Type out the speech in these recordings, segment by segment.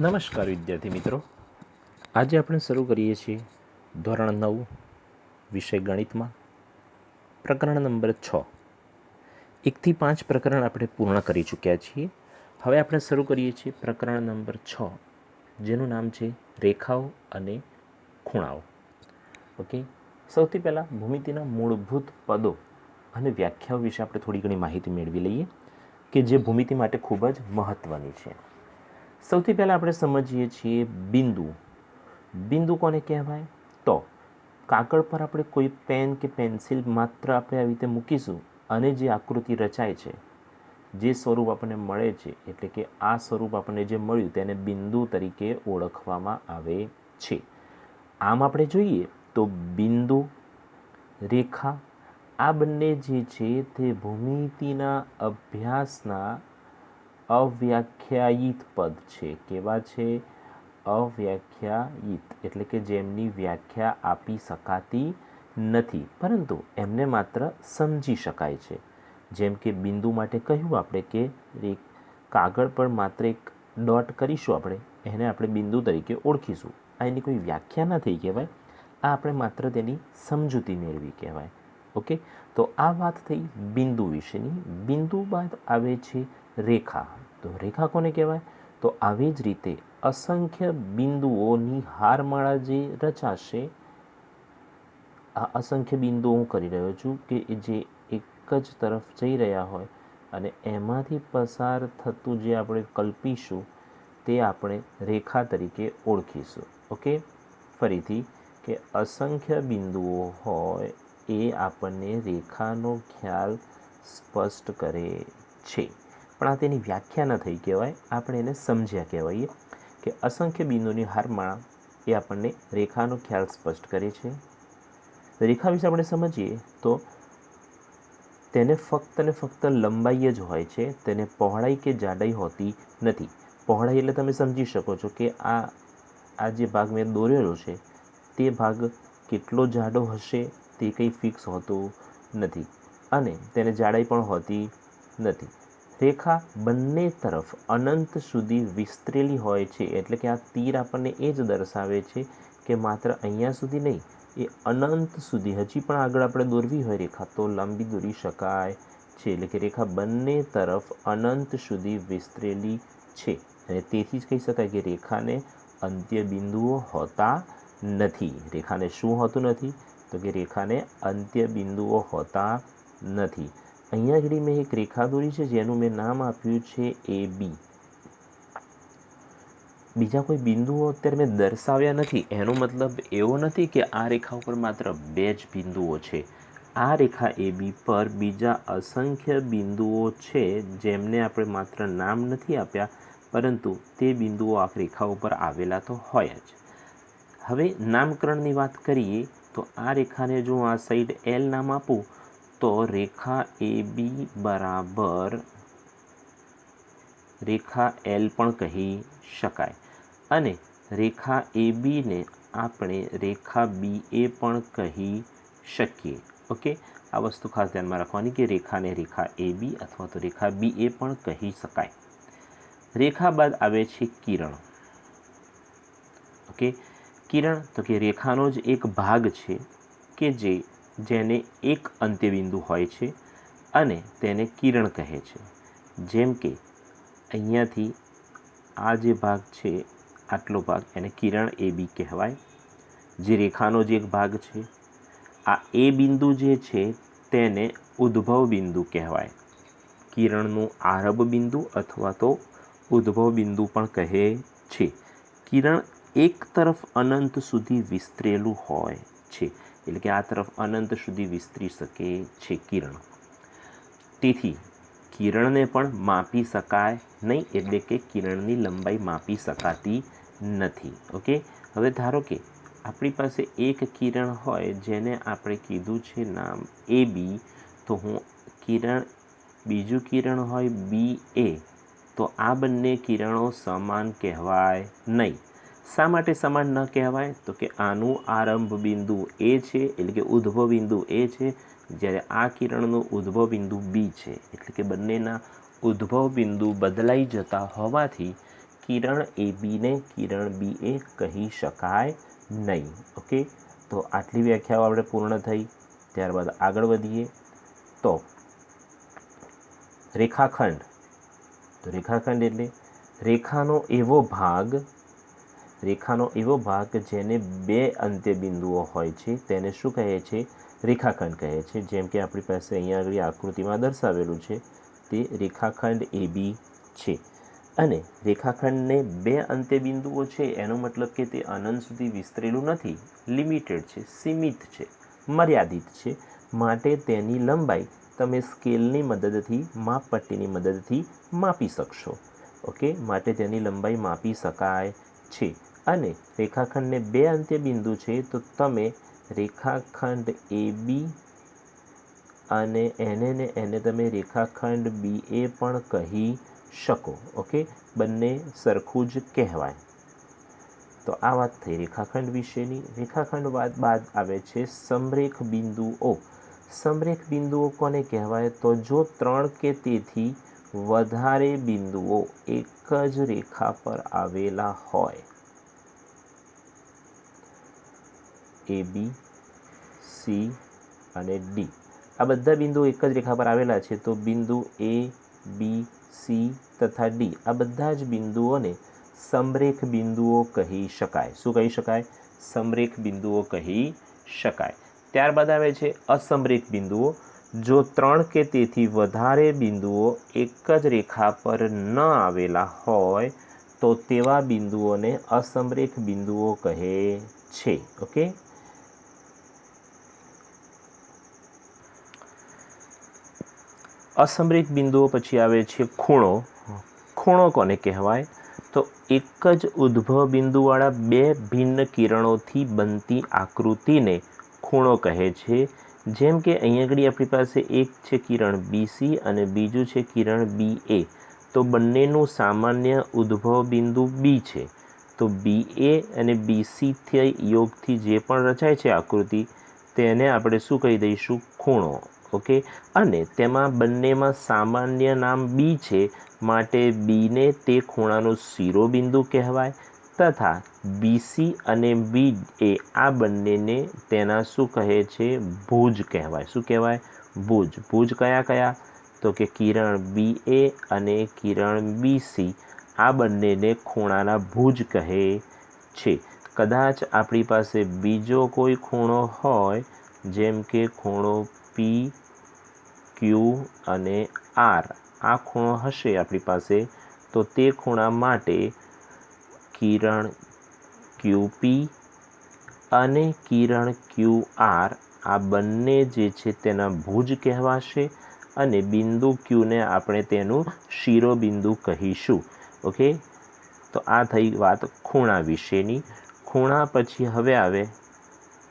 નમસ્કાર વિદ્યાર્થી મિત્રો, આજે આપણે શરૂ કરીએ છીએ ધોરણ 9 વિષય ગણિતમાં પ્રકરણ નંબર 6. 1 થી 5 પ્રકરણ આપણે પૂર્ણ કરી ચૂક્યા છીએ. હવે આપણે શરૂ કરીએ છીએ પ્રકરણ નંબર 6, જેનું નામ છે રેખાઓ અને ખૂણાઓ. ઓકે, સૌથી પહેલાં ભૂમિતિના મૂળભૂત પદો અને વ્યાખ્યાઓ વિશે આપણે થોડી ઘણી માહિતી મેળવી લઈએ, કે જે ભૂમિતિ માટે ખૂબ જ મહત્ત્વની છે. સૌથી પહેલાં આપણે સમજીએ છીએ બિંદુ. બિંદુ કોને કહેવાય? તો કાગળ પર આપણે કોઈ પેન કે પેન્સિલ માત્ર આપણે આવી રીતે મૂકીશું અને જે આકૃતિ રચાય છે, જે સ્વરૂપ આપણને મળે છે, એટલે કે આ સ્વરૂપ આપણને જે મળ્યું તેને બિંદુ તરીકે ઓળખવામાં આવે છે. આમ આપણે જોઈએ તો બિંદુ, રેખા આ બંને જે છે તે ભૂમિતિના અભ્યાસના અવ્યાખ્યાયિત પદ છે. કેવા છે? અવ્યાખ્યાયિત, એટલે કે જેમની વ્યાખ્યા આપી શકાતી નથી, પરંતુ એમને માત્ર સમજી શકાય છે. જેમ કે બિંદુ માટે કહ્યું આપણે કે કાગળ પર માત્ર એક ડોટ કરીશું, આપણે એને આપણે બિંદુ તરીકે ઓળખીશું. આ એની કોઈ વ્યાખ્યા ન થઈ કહેવાય, આ આપણે માત્ર તેની સમજૂતી મેળવી કહેવાય. ઓકે, તો આ વાત થઈ બિંદુ વિશેની. બિંદુ બાદ આવે છે રેખા. તો રેખા કોને કહેવાય? તો આવી જ રીતે અસંખ્ય બિંદુઓની હારમાળા જે રચાશે, આ અસંખ્ય બિંદુઓ હું કરી રહ્યો છું કે જે એક જ તરફ જઈ રહ્યા હોય અને એમાંથી પસાર થતું જે આપણે કલ્પીશું તે આપણે રેખા તરીકે ઓળખીશું. ઓકે, ફરીથી કે અસંખ્ય બિંદુઓ હોય એ આપણને રેખાનો ખ્યાલ સ્પષ્ટ કરે છે. પણ આ તેની વ્યાખ્યા ન થઈ કહેવાય, આપણે એને સમજ્યા કહેવાય કે અસંખ્ય બિંદુની હારમાળા એ આપણને રેખાનો ખ્યાલ સ્પષ્ટ કરે છે. રેખા વિશે આપણે સમજીએ તો તેને ફક્ત ને ફક્ત લંબાઈ જ હોય છે, તેને પહોળાઈ કે જાડાઈ હોતી નથી. પહોળાઈ એટલે તમે સમજી શકો છો કે આ જે ભાગ મેં દોરેલો છે તે ભાગ કેટલો જાડો હશે તે કંઈ ફિક્સ હોતું નથી, અને તેને જાડાઈ પણ હોતી નથી. રેખા બંને તરફ અનંત સુધી વિસ્તરેલી હોય છે, એટલે કે આ તીર આપણને એ જ દર્શાવે છે કે માત્ર અહીંયા સુધી નહીં, એ અનંત સુધી હજી પણ આગળ આપણે દોરવી હોય રેખા તો લાંબી દોરી શકાય છે. એટલે કે રેખા બંને તરફ અનંત સુધી વિસ્તરેલી છે, અને તેથી જ કહી શકાય કે રેખાને અંત્ય બિંદુઓ હોતા નથી. રેખાને શું હોતું નથી? તો કે રેખાને અંત્ય બિંદુઓ હોતા નથી. અહીંયા આગળ મેં એક રેખા દોરી છે જેનું મેં નામ આપ્યું છે AB. બીજા કોઈ બિંદુઓ અત્યારે મેં દર્શાવ્યા નથી. એનો મતલબ એવો નથી કે આ રેખા ઉપર માત્ર 2 જ બિંદુઓ છે. આ રેખા AB પર બીજા અસંખ્ય બિંદુઓ છે જેમને આપણે માત્ર નામ નથી આપ્યા, પરંતુ તે બિંદુઓ આ રેખા ઉપર આવેલા તો હોય જ. હવે નામકરણની વાત કરીએ તો આ રેખાને જો આ સાઈડ L નામ આપું તો રેખા AB બરાબર રેખા L પણ કહી શકાય, અને રેખા ABને આપણે રેખા BA પણ કહી શકીએ. ઓકે, આ વસ્તુ ખાસ ધ્યાનમાં રાખવાની કે રેખાને રેખા AB અથવા તો રેખા BA પણ કહી શકાય. રેખા બાદ આવે છે કિરણ. ઓકે, કિરણ તો કે રેખાનો જ એક ભાગ છે કે જેને એક અંત્યબિંદુ હોય છે અને તેને કિરણ કહે છે. જેમ કે અહીંયાથી આ જે ભાગ છે, આટલો ભાગ, એને કિરણ AB કહેવાય, જે રેખાનો જ એક ભાગ છે. આ એ બિંદુ જે છે તેને ઉદ્ભવ બિંદુ કહેવાય. કિરણનું આરંભ બિંદુ અથવા તો ઉદ્ભવ બિંદુ પણ કહે છે. કિરણ એક તરફ અનંત સુધી વિસ્તરેલું હોય છે, એટલે કે આ તરફ અનંત સુધી વિસ્તરી શકે છે કિરણ. તેથી કિરણને પણ માપી શકાય નહીં, એટલે કે કિરણની લંબાઈ માપી શકાતી નથી. ઓકે, હવે ધારો કે આપણી પાસે એક કિરણ હોય જેને આપણે કીધું છે નામ AB, તો બીજું કિરણ હોય BA, તો આ બંને કિરણો સમાન કહેવાય નહીં. શા માટે સમાન ન કહેવાય? તો કે આનું આરંભ બિંદુ A છે, એટલે કે ઉદ્ભવ બિંદુ A છે, જ્યારે આ કિરણનું ઉદ્ભવ બિંદુ B છે. એટલે કે બંનેના ઉદ્ભવ બિંદુ બદલાઈ જતા હોવાથી કિરણ AB ને કિરણ BA કહી શકાય નહીં. ઓકે, તો આટલી વ્યાખ્યાઓ આપણે પૂર્ણ થઈ. ત્યારબાદ આગળ વધીએ તો રેખાખંડ. તો રેખાખંડ એટલે રેખાનો એવો ભાગ જેને બે અંત્યબિંદુઓ હોય છે તેને શું કહે છે? રેખાખંડ કહે છે. જેમ કે આપણી પાસે અહીંયા આગળ આકૃતિમાં દર્શાવેલું છે તે રેખાખંડ AB છે. અને રેખાખંડને બે અંત્યબિંદુઓ છે એનો મતલબ કે તે અનંત સુધી વિસ્તરેલું નથી, લિમિટેડ છે, સીમિત છે, મર્યાદિત છે. માટે તેની લંબાઈ તમે સ્કેલની મદદથી, માપપટ્ટીની મદદથી માપી શકશો. ઓકે, માટે તેની લંબાઈ માપી શકાય છે. અને રેખાખંડને બે અંત્યબિંદુ છે તો તમે રેખાખંડ AB અને એને તમે રેખાખંડ BA પણ કહી શકો. ઓકે, બંને સરખું જ કહેવાય. તો આ વાત થઈ રેખાખંડ વિશેની. રેખાખંડ બાદ આવે છે સમરેખ બિંદુઓ. સમરેખ બિંદુઓ કોને કહેવાય? તો જો 3 કે તેથી વધારે બિંદુઓ એક જ રેખા પર આવેલા હોય, AB, C અને D, આ બધા બિંદુઓ એક જ રેખા પર આવેલા છે તો બિંદુ A, B, C તથા D આ બધા જ બિંદુઓને સમરેખ બિંદુઓ કહી શકાય. શું કહી શકાય? સમરેખ બિંદુઓ કહી શકાય. ત્યારબાદ આવે છે અસમરેખ બિંદુઓ. જો 3 કે તેથી વધારે બિંદુઓ એક જ રેખા પર ન આવેલા હોય તો તેવા બિંદુઓને અસમરેખ બિંદુઓ કહે છે. ઓકે, અસમરેખ બિંદુઓ પછી આવે છે ખૂણો. ખૂણો કોને કહેવાય? તો એક જ ઉદ્ભવ બિંદુવાળા બે ભિન્ન કિરણોથી બનતી આકૃતિને ખૂણો કહે છે. જેમ કે અહીંયા આગળ આપણી પાસે એક છે કિરણ BC અને બીજું છે કિરણ BA. તો બંનેનું સામાન્ય ઉદ્ભવ બિંદુ B છે. તો BA અને BC યોગથી જે પણ રચાય છે આકૃતિ તેને આપણે શું કહી દઈશું? ખૂણો. ઓકે, અને તેમાં બંનેમાં સામાન્ય નામ B છે માટે Bને તે ખૂણાનું શિરોબિંદુ કહેવાય તથા BC અને BA આ બંનેને તેના શું કહે છે? ભુજ કહેવાય. શું કહેવાય? ભુજ. ભુજ કયા કયા? તો કે કિરણ BA અને કિરણ BC આ બંનેને ખૂણાના ભુજ કહે છે. કદાચ આપણી પાસે બીજો કોઈ ખૂણો હોય જેમ કે ખૂણો PQ અને R આ ખૂણો હશે આપણી પાસે તો તે ખૂણા માટે કિરણ QP અને કિરણ QR આ બંને જે છે તેના ભુજ કહેવાશે અને બિંદુ Qને આપણે તેનું શિરોબિંદુ કહીશું. ઓકે, તો આ થઈ વાત ખૂણા વિશેની. ખૂણા પછી હવે આવે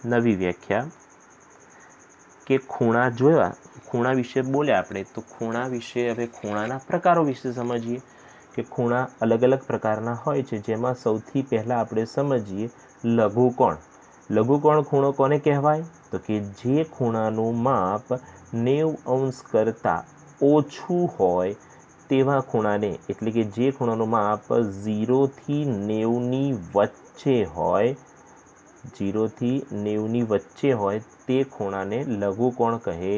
નવી વ્યાખ્યા કે ખૂણા જોયા. ખૂણા વિશે બોલ્યા આપણે તો ખૂણા વિશે હવે ખૂણાના પ્રકારો વિશે સમજીએ કે ખૂણા અલગ અલગ પ્રકારના હોય છે. જેમાં સૌથી પહેલાં આપણે સમજીએ લઘુકોણ. લઘુકોણ ખૂણો કોને કહેવાય? તો કે જે ખૂણાનું માપ 90° કરતાં ઓછું હોય તેવા ખૂણાને, એટલે કે જે ખૂણાનું માપ 0 થી 90ની વચ્ચે હોય, 0 થી 90ની વચ્ચે હોય તે ખૂણાને લઘુકોણ કહે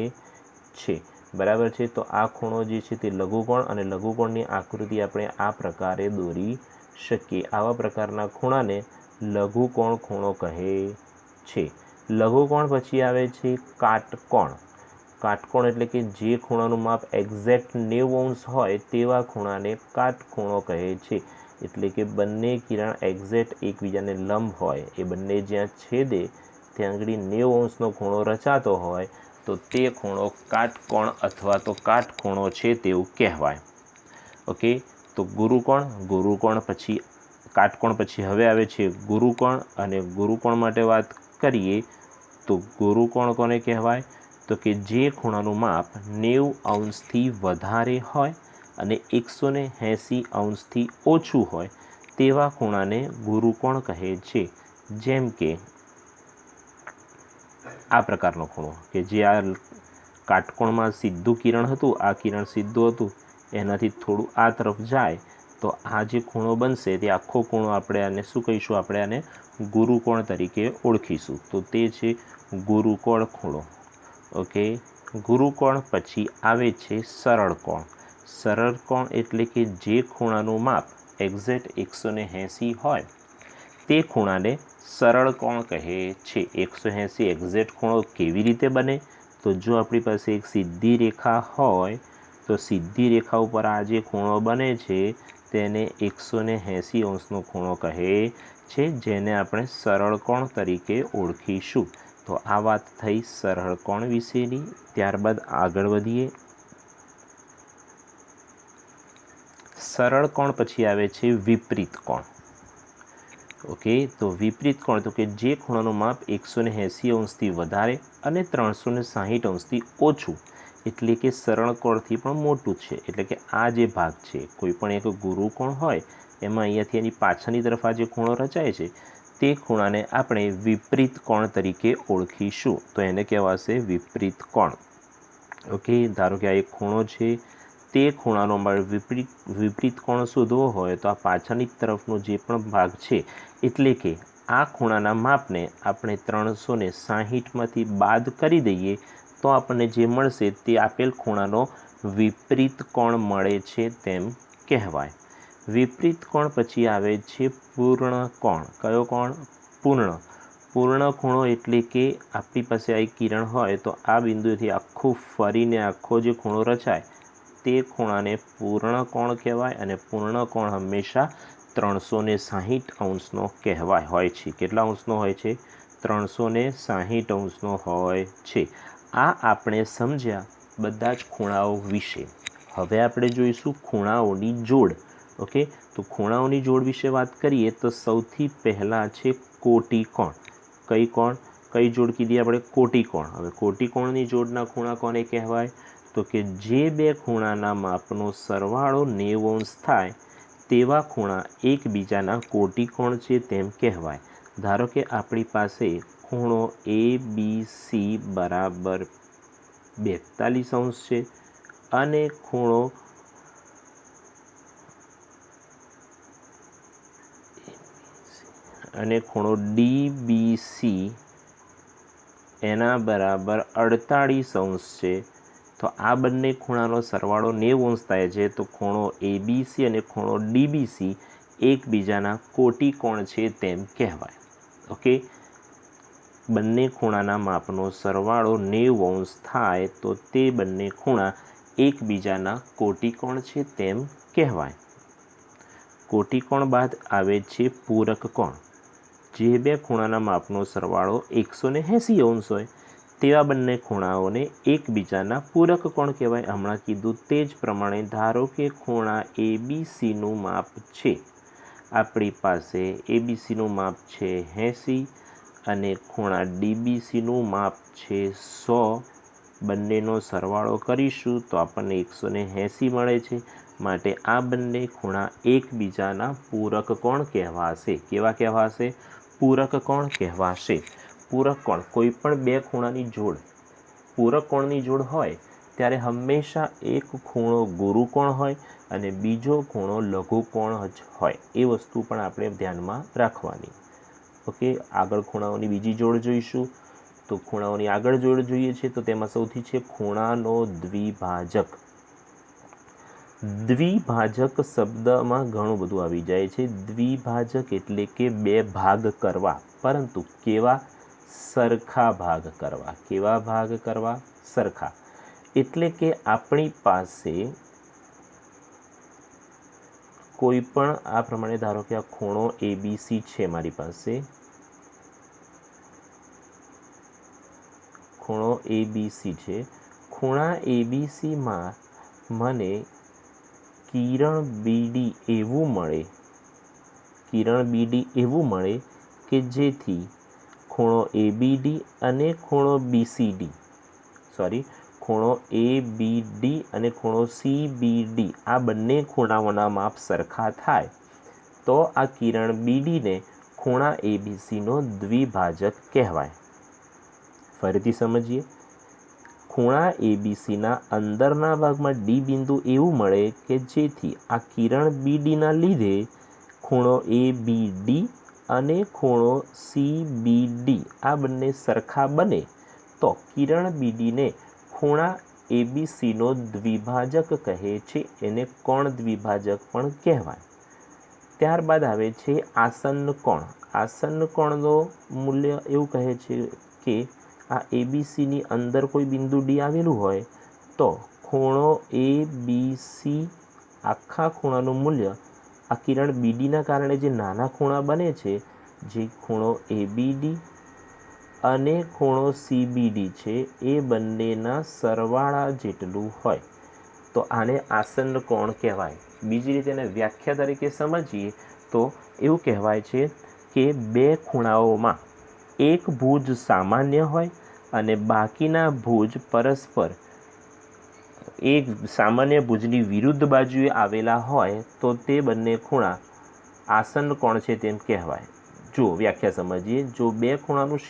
છે. બરાબર છે. તો આ ખૂણો જે છે તે લઘુકોણ, અને લઘુકોણની આકૃતિ આપણે આ પ્રકારે દોરી શકીએ. આવા પ્રકારના ખૂણાને લઘુકોણ ખૂણો કહે છે. લઘુકોણ પછી આવે છે કાટકોણ. કાટકોણ એટલે કે જે ખૂણાનું માપ એક્ઝેક્ટ 90° હોય તેવા ખૂણાને કાટખૂણો કહે છે. એટલે કે બંને કિરણ એક્ઝેક્ટ એકબીજાને લંબ હોય, એ બંને જ્યાં છેદે ત્યાં આગળ 90°નો ખૂણો રચાતો હોય તો તે ખૂણો કાટકોણ અથવા તો કાટખૂણો છે તેવું કહેવાય. ઓકે, તો ગુરુકોણ. ગુરુકોણ પછી કાટકોણ પછી હવે આવે છે ગુરુકોણ. અને ગુરુકોણ માટે વાત કરીએ તો ગુરુકોણ કોને કહેવાય? તો કે જે ખૂણાનું માપ 90°થી વધારે હોય અને 180°થી ઓછું હોય તેવા ખૂણાને ગુરુકોણ કહે છે. જેમ કે આ પ્રકારનો ખૂણો કે જે આ કાટકોણમાં સીધું કિરણ હતું, આ કિરણ સીધું હતું, એનાથી થોડું આ તરફ જાય તો આ જે ખૂણો બનશે તે આખો ખૂણો આપણે આને શું કહીશું, આપણે આને ગુરુકોણ તરીકે ઓળખીશું. તો તે છે ગુરુકોણ ખૂણો. ઓકે, ગુરુકોણ પછી આવે છે સરળ કોણ. સરળ કોણ એટલે કે જે ખૂણાનું માપ એક્ઝેક્ટ 180 હોય તે ખૂણાને સરળ કોણ કહે છે. 180 એક્ઝેક્ટ ખૂણો કેવી રીતે બને? તો જો આપણી પાસે એક સીધી રેખા હોય તો સીધી રેખા ઉપર આ જે ખૂણો બને છે તેને 180 અંશનો ખૂણો કહે છે, જેને આપણે સરળ કોણ તરીકે ઓળખીશું. તો આ વાત થઈ સરળ કોણ વિશેની. ત્યારબાદ આગળ વધીએ. સરળ કોણ પછી આવે છે વિપરીત કોણ. ઓકે, તો વિપરીત કોણ તો કે જે ખૂણાનું માપ 180 અંશથી વધારે અને 360 અંશથી ઓછું એટલે કે સરળ કોણથી પણ મોટું છે. એટલે કે આ જે ભાગ છે, કોઈ પણ એક ગુરુકોણ હોય એમાં અહીંયાથી એની પાછળની તરફ આ જે ખૂણો રચાય છે તે ખૂણાને આપણે વિપરીત કોણ તરીકે ઓળખીશું. તો એને કહેવાશે વિપરીત કોણ. ઓકે, ધારો કે આ એક ખૂણો છે, તે ખૂણાનો અમારે વિપરીત કોણ શોધવો હોય તો આ પાછળની તરફનો જે પણ ભાગ છે એટલે કે આ ખૂણાના માપને આપણે 360માંથી બાદ કરી દઈએ તો આપણને જે મળશે તે આપેલ ખૂણાનો વિપરીત કોણ મળે છે તેમ કહેવાય. વિપરીત કોણ પછી આવે છે પૂર્ણ કોણ. કયો કોણ? પૂર્ણ. પૂર્ણ ખૂણો એટલે કે આપણી પાસે આ કિરણ હોય તો આ બિંદુથી આખું ફરીને આખો જે ખૂણો રચાય તે ખૂણાને પૂર્ણ કોણ કહેવાય. અને પૂર્ણ કોણ હંમેશા 360 અંશનો હોય છે. કેટલા અંશનો હોય છે? 360 અંશનો હોય છે. આ આપણે સમજ્યા બધા જ ખૂણાઓ વિશે. હવે આપણે જોઈશું ખૂણાઓની જોડ. ઓકે, તો ખૂણાઓની જોડ વિશે વાત કરીએ તો સૌથી પહેલાં છે કોટિકોણ. કઈ જોડ કીધી આપણે? કોટિકોણ. હવે કોટિકોણની જોડના ખૂણા કોને કહેવાય? તો કે જે બે ખૂણાના માપનો સરવાળો 90 અંશ થાય તેવા ખૂણા એકબીજાના કોટિકોણ છે તેમ કહેવાય. ધારો કે આપણી પાસે ખૂણો ABC બરાબર 42 અંશ છે અને ખૂણો DBC એના બરાબર 48 અંશ છે. તો આ બંને ખૂણાનો સરવાળો 90 અંશ થાય છે. તો ખૂણો ABC અને ખૂણો DBC એકબીજાના કોટિકોણ છે તેમ કહેવાય. ઓકે, બંને ખૂણાના માપનો સરવાળો 90 અંશ થાય તો તે બંને ખૂણા એકબીજાના કોટિકોણ છે તેમ કહેવાય. કોટિકોણ બાદ આવે છે પૂરક કોણ. જે બે ખૂણાના માપનો સરવાળો 180 અંશ હોય તેવા બંને ખૂણાઓને એકબીજાના પૂરક કોણ કહેવાય. હમણાં કીધું તે જ પ્રમાણે ધારો કે ખૂણા ABCનું માપ છે, આપણી પાસે ABCનું માપ છે 80 અને ખૂણા DBCનું માપ છે 100. બંનેનો સરવાળો કરીશું તો આપણને 180 મળે છે. માટે આ બંને ખૂણા એકબીજાના પૂરક કોણ કહેવાશે. કેવા કહેવાશે? પૂરક કોણ કહેવાશે. પૂરક કોણ, કોઈ પણ બે ખૂણાની જોડ પૂરક કોણની જોડ હોય ત્યારે હંમેશા એક ખૂણો ગુરુકોણ હોય અને બીજો ખૂણો લઘુકોણ જ હોય. એ વસ્તુ પણ આપણે ધ્યાનમાં રાખવાની. ઓકે, આગળ ખૂણાઓની બીજી જોડ જોઈશું. તો ખૂણાઓની આગળ જોડ જોઈએ છે તો તેમાં સૌથી છે ખૂણાનો દ્વિભાજક. દ્વિભાજક શબ્દમાં ઘણું બધું આવી જાય છે. દ્વિભાજક એટલે કે બે ભાગ કરવા, પરંતુ કેવા? સરખા ભાગ કરવા. કેવા ભાગ કરવા? સરખા. એટલે કે આપણી પાસે કોઈ પણ આ પ્રમાણે ધારો કે આ ખૂણો ABC છે, મારી પાસે ખૂણો ABC છે. ખૂણા ABCમાં મને કિરણ BD એવું મળે કે જેથી ખૂણો ABD અને ખૂણો ABD અને ખૂણો CBD આ બંને ખૂણાઓના માપ સરખા થાય તો આ કિરણ BDને ખૂણા ABCનો દ્વિભાજક કહેવાય. ફરીથી સમજીએ. ખૂણા એબીસીના અંદરના ભાગમાં ડી બિંદુ એવું મળે કે જેથી આ કિરણ બીડીના લીધે ખૂણો એબીડી અને ખૂણો સીબીડી આ બંને સરખા બને તો કિરણ બીડીને ખૂણા એબીસીનો દ્વિભાજક કહે છે, એને કોણ દ્વિભાજક પણ કહેવાય. ત્યારબાદ આવે છે આસન્ન કોણ. આસન્ન કોણનું મૂલ્ય એવું કહે છે કે આ એબીસીની અંદર કોઈ બિંદુ ડી આવેલું હોય તો ખૂણો એબીસી આખા ખૂણાનું મૂલ્ય આ કિરણ બીડીના કારણે જે નાના ખૂણા બને છે, જે ખૂણો એબીડી અને ખૂણો સીબીડી છે એ બંનેના સરવાળા જેટલું હોય તો આને આસન્ન કોણ કહેવાય. બીજી રીતે એને વ્યાખ્યા તરીકે સમજીએ તો એવું કહેવાય છે કે બે ખૂણાઓમાં એક ભુજ સામાન્ય હોય અને બાકીના ભુજ પરસ્પર એક સામાન્ય ભુજની વિરુદ્ધ બાજુએ આવેલા હોય તો તે બંને ખૂણા આસન્ન કોણ છે તેમ કહેવાય. જો વ્યાખ્યા સમજીએ, જો બે ખૂણાનું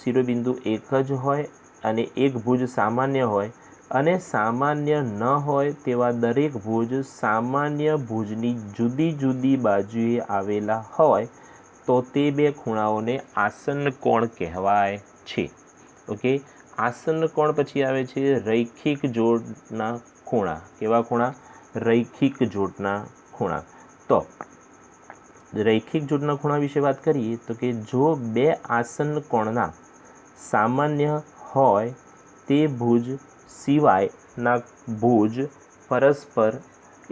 શિરોબિંદુ એક જ હોય અને એક ભુજ સામાન્ય હોય અને સામાન્ય ન હોય તેવા દરેક ભુજ સામાન્ય ભુજની જુદી જુદી બાજુએ આવેલા હોય તો તે બે ખૂણાઓને આસન્ન કોણ કહેવાય છે. ઓકે, આસન્ન કોણ પછી આવે છે રૈખિક જોડના ખૂણા. કેવા ખૂણા? રૈખિક જોડના ખૂણા. તો રૈખિક જોડના ખૂણા વિશે વાત કરીએ તો કે જો બે આસન્ન કોણના સામાન્ય હોય તે ભુજ સિવાયના ભુજ પરસ્પર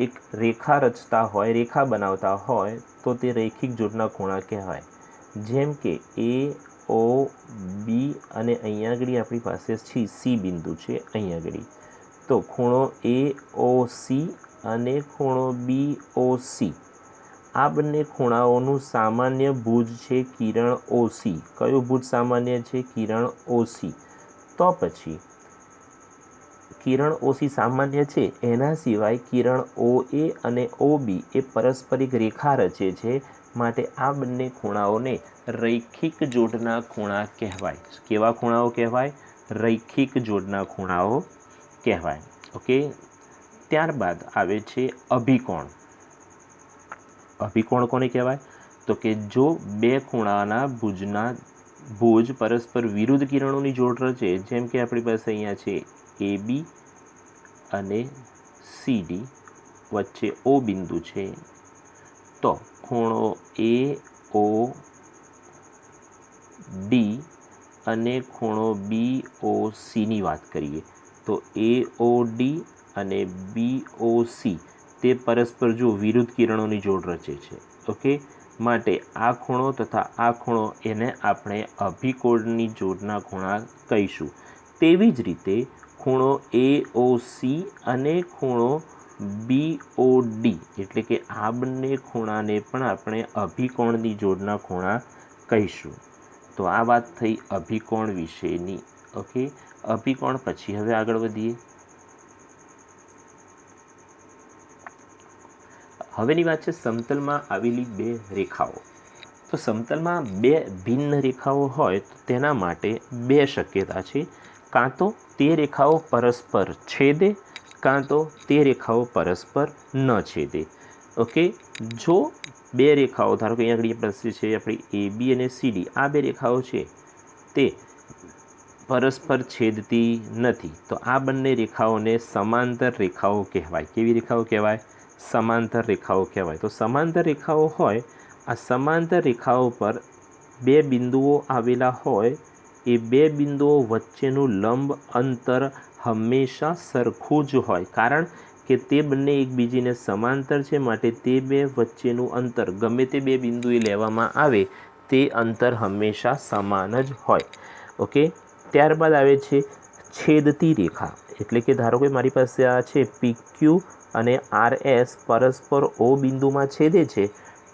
એક રેખા રચતા હોય, રેખા બનાવતા હોય તો તે રૈખિક જોડના ખૂણા કહેવાય. જેમ કે એ ઓ બી અને અહીંયા આગળ આપણી પાસે સી બિંદુ છે અહીંયા આગળ, તો ખૂણો એ ઓ સી અને ખૂણો બી ઓ સી આ બંને ખૂણાઓનું સામાન્ય ભુજ છે કિરણ ઓસી. કયો ભુજ સામાન્ય છે? કિરણ ઓસી. તો પછી કિરણ ઓસી સામાન્ય છે, એના સિવાય કિરણ ઓ એ અને ઓ બી એ પારસ્પરિક રેખા રચે છે, માટે આ બંને ખૂણાઓને રૈખિક જોડના ખૂણા કહેવાય. કેવા ખૂણાઓ કહેવાય? રૈખિક જોડના ખૂણાઓ કહેવાય. ઓકે, ત્યારબાદ આવે છે અભિકોણ. અભિકોણ કોને કહેવાય? તો કે જો બે ખૂણાના ભુજ પરસ્પર વિરુદ્ધ કિરણોની જોડ રચે, જેમ કે આપણી પાસે અહીંયા છે એ બી અને સીડી વચ્ચે ઓ બિંદુ છે, તો ખૂણો એ ઓ ડી અને ખૂણો બી ઓ સીની વાત કરીએ તો એ ઓ ડી અને બી ઓ સી તે પરસ્પર જો વિરુદ્ધ કિરણોની જોડ રચે છે. ઓકે, માટે આ ખૂણો તથા આ ખૂણો એને આપણે અભિકોણની જોડના ખૂણા કહીશું. તેવી જ રીતે ખૂણો એ ઓ સી અને ખૂણો બી ઓ ડી એટલે કે આ બંને ખૂણાને પણ આપણે અભિકોણની જોડના ખૂણા કહીશું. તો આ વાત થઈ અભિકોણ વિશેની. ઓકે, અભિકોણ પછી હવે આગળ વધીએ. હવેની વાત છે સમતલમાં આવેલી બે રેખાઓ. તો સમતલમાં બે ભિન્ન રેખાઓ હોય તો તેના માટે બે શક્યતા છે. કાં તો તે રેખાઓ પરસ્પર છેદે, કાં તો તે રેખાઓ પરસ્પર ન છેદે. ઓકે, જો બે રેખાઓ, ધારો કે અહીંયા આગળ પાસે છે આપણી એ બી અને સીડી, આ બે રેખાઓ છે તે પરસ્પર છેદતી નથી તો આ બંને રેખાઓને સમાંતર રેખાઓ કહેવાય. કેવી રેખાઓ કહેવાય? સમાંતર રેખાઓ કહેવાય. તો સમાંતર રેખાઓ હોય, આ સમાંતર રેખાઓ પર બે બિંદુઓ આવેલા હોય, એ બે બિંદુઓ વચ્ચેનું લંબ અંતર હંમેશા સરખું જ હોય, કારણ કે તે બંને એકબીજીને સમાંતર છે, માટે તે બે વચ્ચેનું અંતર ગમે તે બે બિંદુએ લેવામાં આવે તે અંતર હંમેશા સમાન જ હોય. ઓકે, ત્યારબાદ આવે છે છેદતી રેખા. એટલે કે ધારો કે મારી પાસે આ છે પી ક્યુ અને આર એસ પરસ્પર ઓ બિંદુમાં છેદે છે,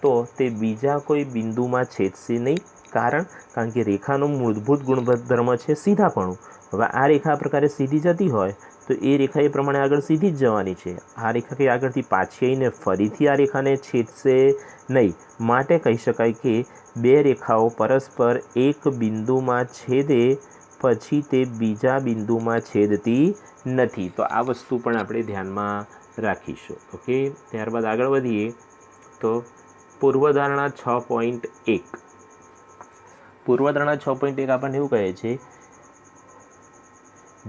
તો તે બીજા કોઈ બિંદુમાં છેદશે નહીં. કારણ કે રેખાનો મૂળભૂત ગુણધર્મ છે સીધાપણું. હવે આ રેખા આ પ્રકારે સીધી જતી હોય તો એ રેખા એ પ્રમાણે આગળ સીધી જ જવાની છે. આ રેખા કે આગળથી પાછી આવીને ફરીથી આ રેખાને છેદશે નહીં. માટે કહી શકાય કે બે રેખાઓ પરસ્પર એક બિંદુમાં છેદે પછી તે બીજા બિંદુમાં છેદતી નથી. તો આ વસ્તુ પણ આપણે ધ્યાનમાં રાખીશું. ઓકે, ત્યારબાદ આગળ વધીએ તો પૂર્વધારણા 6.1. પૂર્વધારણા 6.1 આપણને એવું કહે છે,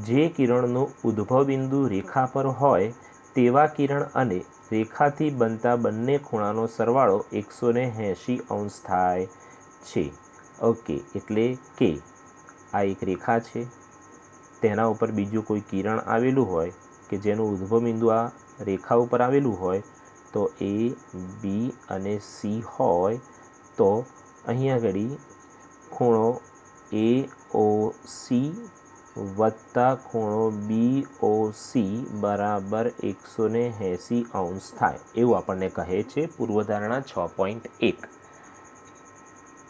જે કિરણનો ઉદ્ભવ બિંદુ રેખા પર હોય તેવા કિરણ અને રેખાથી બનતા બંને ખૂણાનો સરવાળો 180 અંશ થાય છે. ઓકે, એટલે કે આ એક રેખા છે, તેના ઉપર બીજું કોઈ કિરણ આવેલું હોય કે જેનું ઉદ્ભવ બિંદુ આ રેખા ઉપર આવેલું હોય, તો A, B અને C હોય તો અહીંયા આગળ ખૂણો AOC વત્તા ખૂણો BOC બરાબર 180 અંશ થાય, એવું આપણને કહે છે પૂર્વધારણા 6.1.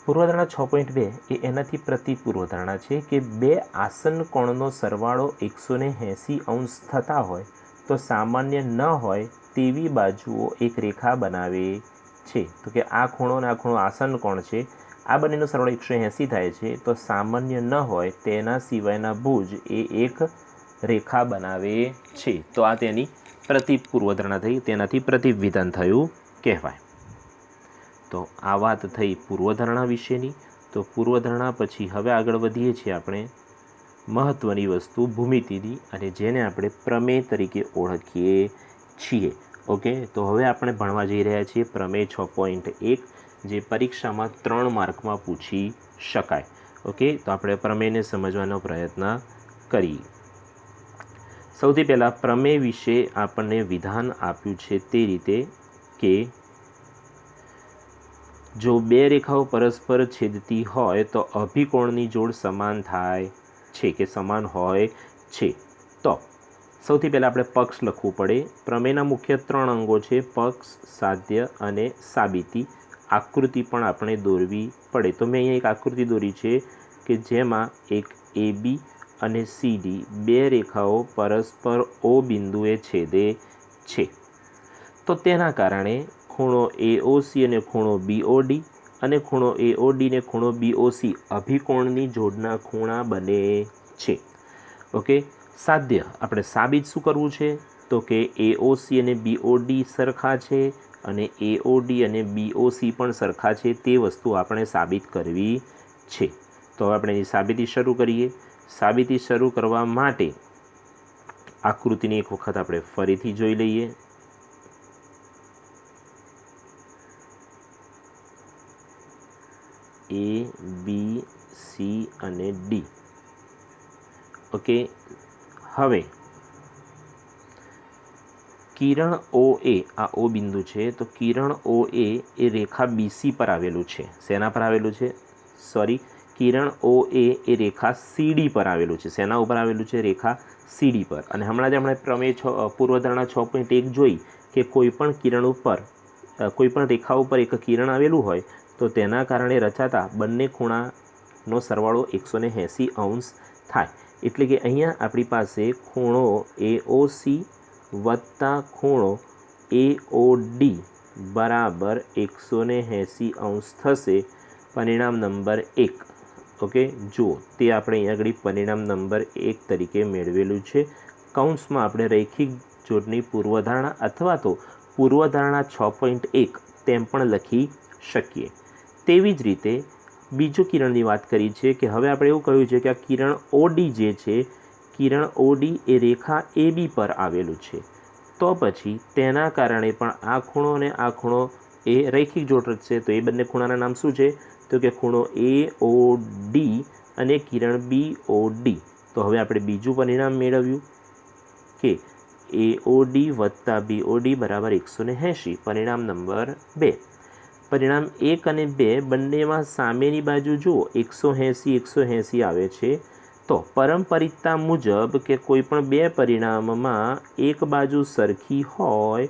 પૂર્વધારણા 6.2 એ એનાથી પ્રતિ પૂર્વધારણા છે કે બે આસન્ન કોણનો સરવાળો 180 અંશ થતા હોય તો સામાન્ય ન હોય તેવી બાજુઓ એક રેખા બનાવે છે. તો કે આ ખૂણો અને આ ખૂણો આસન્ન કોણ છે, આ બંનેનો સરવાળો 180 થાય છે, તો સામાન્ય ન હોય તેના સિવાયના ભુજ એ એક રેખા બનાવે છે. તો આ તેની પ્રતિ પૂર્વધારણા થઈ, તેનાથી પ્રતિવિધાન થયું કહેવાય. તો આ વાત થઈ પૂર્વધારણા વિશેની. તો પૂર્વધારણા પછી હવે આગળ વધીએ છીએ આપણે મહત્ત્વની વસ્તુ ભૂમિતિની, અને જેને આપણે પ્રમેય તરીકે ઓળખીએ છીએ. ઓકે, તો હવે આપણે ભણવા જઈ રહ્યા છીએ પ્રમેય 6.1, જે પરીક્ષામાં 3 માર્કમાં પૂછી શકાય. ઓકે, તો આપણે પ્રમેયને સમજવાનો પ્રયત્ન કરીએ. સૌથી પહેલાં પ્રમેય વિશે આપણને વિધાન આપ્યું છે તે રીતે કે જો બે રેખાઓ પરસ્પર છેદતી હોય તો અભિકોણની જોડ સમાન થાય છે કે સમાન હોય છે. તો સૌથી પહેલાં આપણે પક્ષ લખવું પડે. પ્રમેયના મુખ્ય 3 અંગો છે, પક્ષ, સાધ્ય અને સાબિતી. આકૃતિ પણ આપણે દોરવી પડે. તો મેં અહીંયા એક આકૃતિ દોરી છે કે જેમાં એક AB અને CD બે રેખાઓ પરસ્પર O બિંદુએ છેદે છે. તો તેના કારણે ખૂણો AOC અને ખૂણો BOD અને ખૂણો AOD ને ખૂણો BOC અભિકોણની જોડના ખૂણા બને છે. ઓકે, સાધ્ય આપણે સાબિત શું કરવું છે, તો કે AOC અને BOD સરખા છે અને AOD અને BOC પણ સરખા છે, તે વસ્તુ આપણે સાબિત કરવી છે. તો હવે આપણે એની સાબિતી શરૂ કરીએ. સાબિતી શરૂ કરવા માટે આકૃતિને એક વખત આપણે ફરીથી જોઈ લઈએ. A, B, C અને D. ઓકે, હવે કિરણ OA, આ O બિંદુ છે, તો કિરણ OA એ રેખા BC પર આવેલું છે. શેના પર આવેલું છે? સોરી, કિરણ OA એ રેખા CD પર આવેલું છે. શેના ઉપર આવેલું છે? રેખા CD પર. અને હમણાં જ આપણે પ્રમેય પૂર્વધારણા 6.1 જોઈ કે કોઈપણ કિરણ ઉપર, કોઈપણ રેખા ઉપર એક કિરણ આવેલું હોય તો તેના કારણે રચાતા બંને ખૂણાનો સરવાળો 180 અંશ થાય. એટલે કે અહીંયા આપણી પાસે ખૂણો AOC વત્તા ખૂણો AOD બરાબર 180 અંશ થશે. પરિણામ નંબર 1. ઓકે, જુઓ, તે આપણે અહીંયા આગળ પરિણામ નંબર 1 તરીકે મેળવેલું છે. કૌંસમાં આપણે રૈખિક જોડની પૂર્વધારણા અથવા તો પૂર્વધારણા 6.1 તેમ પણ લખી શકીએ. તેવી જ રીતે બીજું કિરણની વાત કરી છે કે હવે આપણે એવું કહ્યું છે કે આ કિરણ OD જે છે, કિરણ OD એ રેખા AB પર આવેલું છે. તો પછી તેના કારણે પણ આ ખૂણો અને આ ખૂણો એ રૈખિક જોડ રચશે. તો એ બંને ખૂણાના નામ શું છે? તો કે ખૂણો AOD અને કિરણ BOD. તો હવે આપણે બીજું પરિણામ મેળવ્યું કે AOD વત્તા BOD બરાબર 180. પરિણામ નંબર 2. પરિણામ 1 અને 2 બંનેમાં સામેની બાજુ જુઓ 180 આવે છે. તો પરંપરિતતા મુજબ કે કોઈ પણ બે પરિણામમાં એક બાજુ સરખી હોય,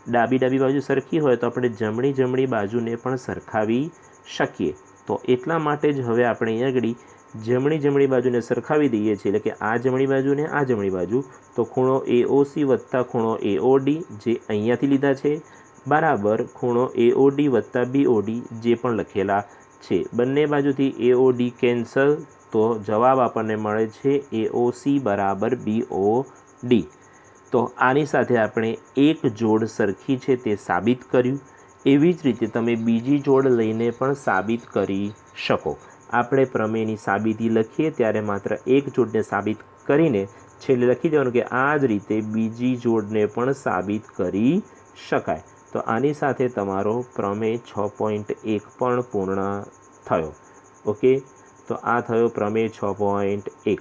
ડાબી બાજુ સરખી હોય તો આપણે જમણી બાજુને પણ સરખાવી શકીએ. તો એટલા માટે જ હવે આપણે અહીં આગળ જમણી બાજુને સરખાવી દઈએ છીએ. એટલે કે આ જમણી બાજુ ને આ જમણી બાજુ. તો ખૂણો AOC વત્તા ખૂણો AOD જે અહીંયાથી લીધા છે બરાબર ખૂણો AOD વત્તા BOD જે પણ લખેલા છે. બંને બાજુથી AOD કેન્સલ, તો જવાબ આપણને મળે છે AOC બરાબર BOD। તો આની સાથે આપણે એક જોડ સરખી છે તે સાબિત કર્યું। એવી જ રીતે તમે બીજી જોડ લઈને પણ સાબિત કરી શકો। આપણે પ્રમેયની સાબિતી લખીએ ત્યારે માત્ર એક જોડને સાબિત કરીને છેલ્લે લખી દેવાનું કે આ જ રીતે બીજી જોડને પણ સાબિત કરી શકાય। તો આની સાથે તમારો પ્રમેય 6.1 પણ પૂર્ણ થયો। ઓકે, તો આ થયો પ્રમેય 6.1।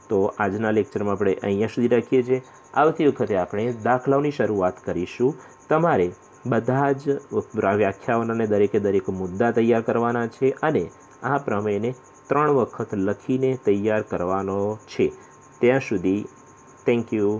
તો આજના લેક્ચરમાં આપણે અહીંયા સુધી રાખીએ છીએ। આવતી વખતે આપણે દાખલાઓની શરૂઆત કરીશું। તમારે બધા જ વ્યાખ્યાઓના અને દરેકે દરેક મુદ્દા તૈયાર કરવાના છે અને આ પ્રમેયને 3 વખત લખીને તૈયાર કરવાનો છે। ત્યાં સુધી થેન્ક યુ।